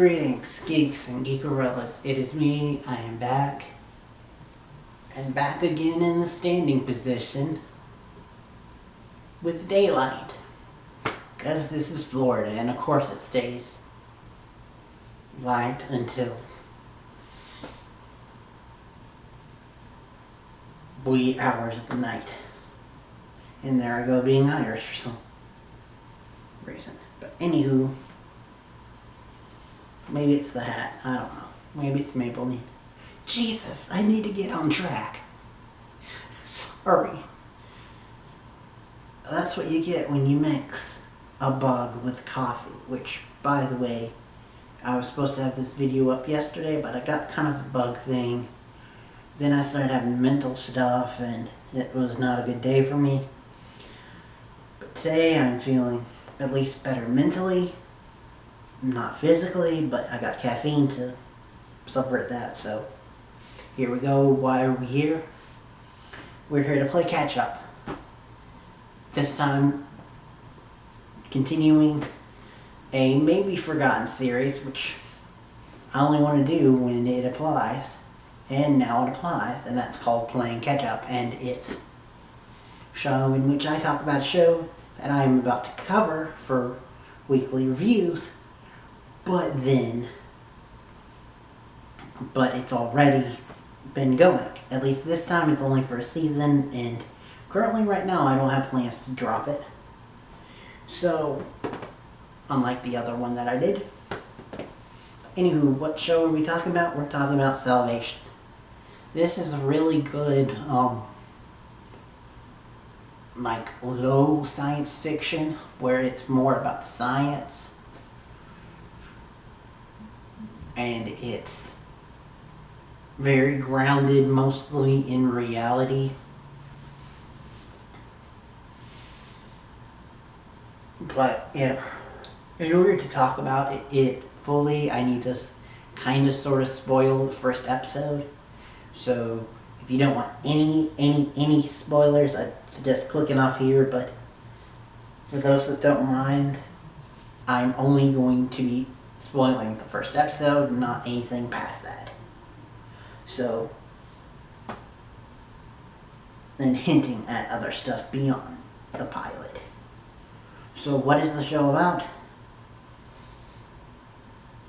Greetings, geeks and geekerillas. It is me. I am back. And back again in the standing position with daylight. Because this is Florida, and of course it stays light until wee hours of the night. And there I go being Irish for some reason. But anywho, maybe it's the hat. I don't know. Maybe it's Maybelline. Jesus, I need to get on track. Sorry. That's what you get when you mix a bug with coffee. Which, by the way, I was supposed to have this video up yesterday, but I got kind of a bug thing. Then I started having mental stuff, and it was not a good day for me. But today I'm feeling at least better mentally. Not physically, but I got caffeine to subvert that, so here we go. Why are we here? We're here to play catch up. This time, continuing a maybe forgotten series, which I only want to do when it applies, and now it applies, and that's called Playing Catch Up, and it's a show in which I talk about a show that I am about to cover for weekly reviews. But it's already been going. At least this time it's only for a season, and currently right now I don't have plans to drop it. So, unlike the other one that I did. Anywho, what show are we talking about? We're talking about Salvation. This is a really good, like low science fiction, where it's more about science. And it's very grounded, mostly in reality. But yeah, in order to talk about it fully, I need to kind of sort of spoil the first episode. So if you don't want any spoilers, I'd suggest clicking off here. But for those that don't mind, I'm only going to be spoiling the first episode, not anything past that. So, and hinting at other stuff beyond the pilot. So what is the show about?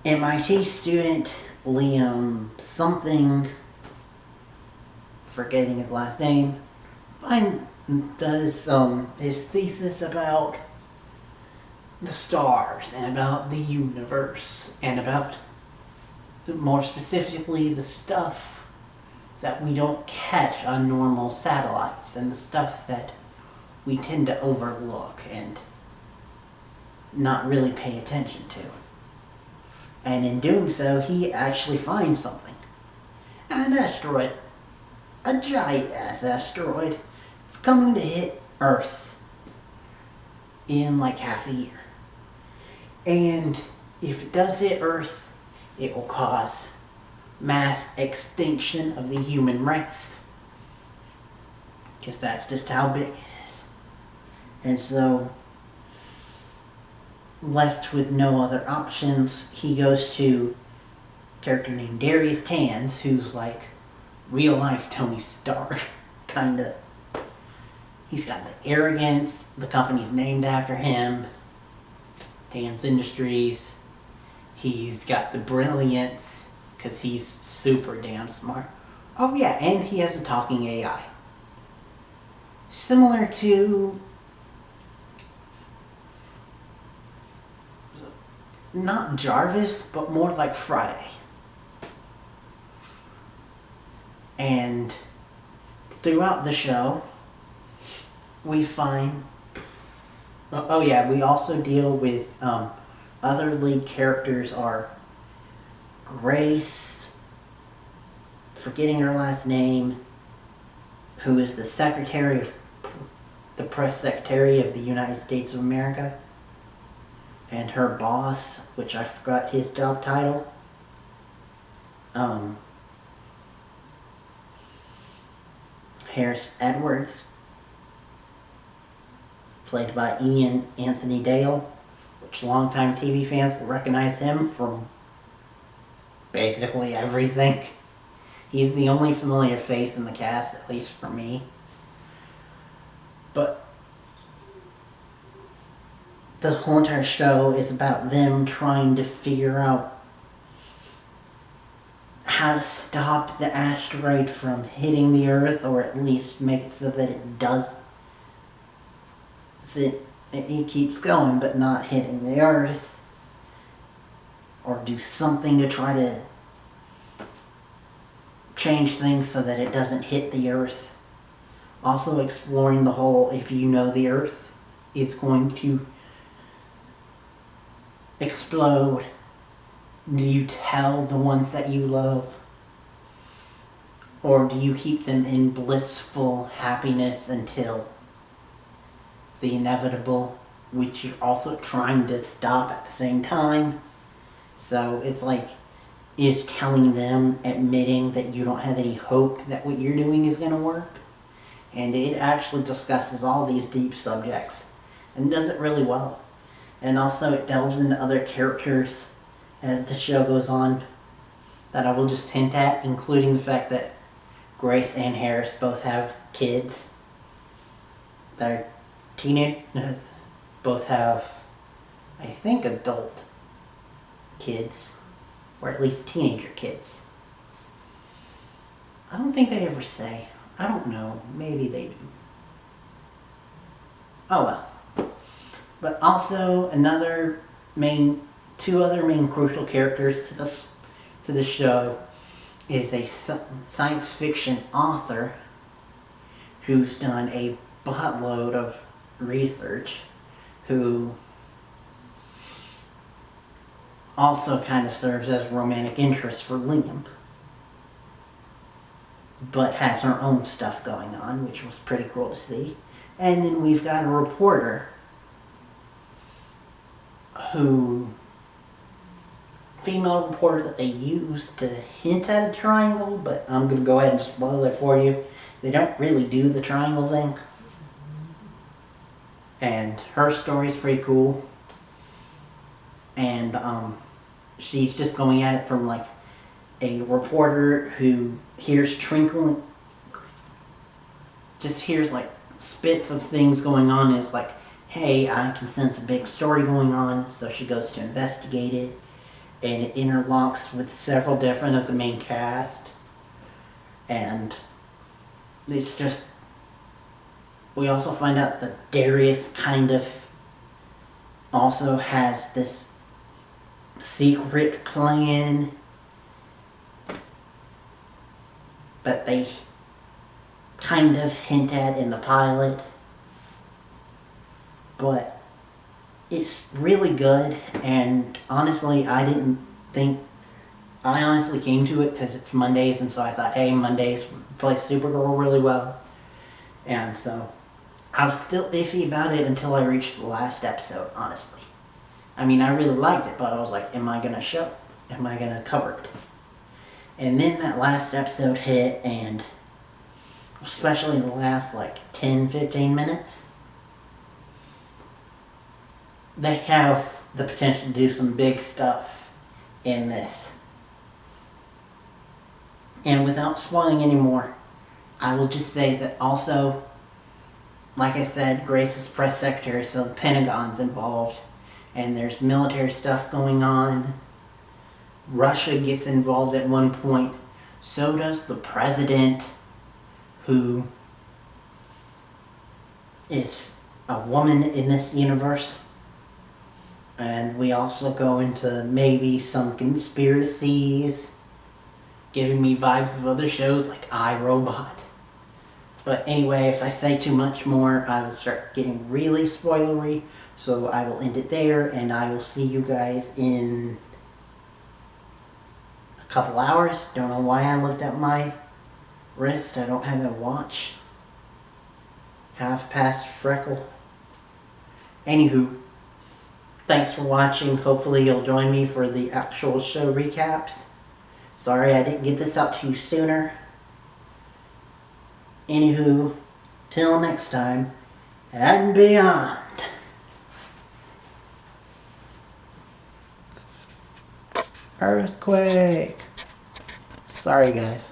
MIT student Liam something, forgetting his last name, does his thesis about the stars and about the universe and about, more specifically, the stuff that we don't catch on normal satellites and the stuff that we tend to overlook and not really pay attention to. And in doing so, he actually finds something. An asteroid. A giant ass asteroid. It's coming to hit Earth in like half a year. And if it does hit Earth, it will cause mass extinction of the human race. Because that's just how big it is. And so, left with no other options, he goes to a character named Darius Tans, who's like real life Tony Stark, kinda. He's got the arrogance, the company's named after him, Tans Industries. He's got the brilliance, because he's super damn smart. Oh yeah, and he has a talking AI. Similar to, not Jarvis, but more like Friday. And throughout the show, we find, oh yeah, we also deal with, other lead characters are Grace, forgetting her last name, who is the secretary of, the press secretary of the United States of America, and her boss, which I forgot his job title, Harris Edwards, played by Ian Anthony Dale, which longtime TV fans will recognize him from basically everything. He's the only familiar face in the cast, at least for me. But the whole entire show is about them trying to figure out how to stop the asteroid from hitting the Earth, or at least make it so that it does. It keeps going, but not hitting the Earth. Or do something to try to change things so that it doesn't hit the Earth. Also exploring the whole, if you know the Earth is going to explode, do you tell the ones that you love? Or do you keep them in blissful happiness until the inevitable, which you're also trying to stop at the same time? So it's like, is telling them, admitting that you don't have any hope that what you're doing is going to work? And it actually discusses all these deep subjects and does it really well. And also it delves into other characters as the show goes on that I will just hint at, including the fact that Grace and Harris both have kids. They're both have, I think, adult kids, or at least teenager kids. I don't think they ever say. I don't know. Maybe they do. Oh well. But also two other main crucial characters to this show is a science fiction author who's done a buttload of research, who also kind of serves as romantic interest for Liam, but has her own stuff going on, which was pretty cool to see. And then we've got a reporter female reporter that they use to hint at a triangle, but I'm going to go ahead and spoil it for you. They don't really do the triangle thing. And her story's pretty cool. And she's just going at it from like a reporter who hears twinkling, just hears like spits of things going on, and is like, hey, I can sense a big story going on. So she goes to investigate it, and it interlocks with several different of the main cast. And it's just, we also find out that Darius kind of also has this secret plan, but they kind of hint at in the pilot. But it's really good, and honestly, I honestly came to it because it's Mondays, and so I thought, hey, Mondays play Supergirl really well. And so I was still iffy about it until I reached the last episode, honestly. I mean, I really liked it, but I was like, am I going to cover it? And then that last episode hit, and especially the last like 10-15 minutes, they have the potential to do some big stuff in this. And without spoiling any more, I will just say that also, like I said, Grace is press secretary, so the Pentagon's involved. And there's military stuff going on. Russia gets involved at one point. So does the president, who is a woman in this universe. And we also go into maybe some conspiracies, giving me vibes of other shows like iRobot. But anyway, if I say too much more, I will start getting really spoilery. So I will end it there, and I will see you guys in a couple hours. Don't know why I looked at my wrist. I don't have a watch. Half past freckle. Anywho, thanks for watching. Hopefully you'll join me for the actual show recaps. Sorry I didn't get this out to you sooner. Anywho, till next time, and beyond. Earthquake! Sorry, guys.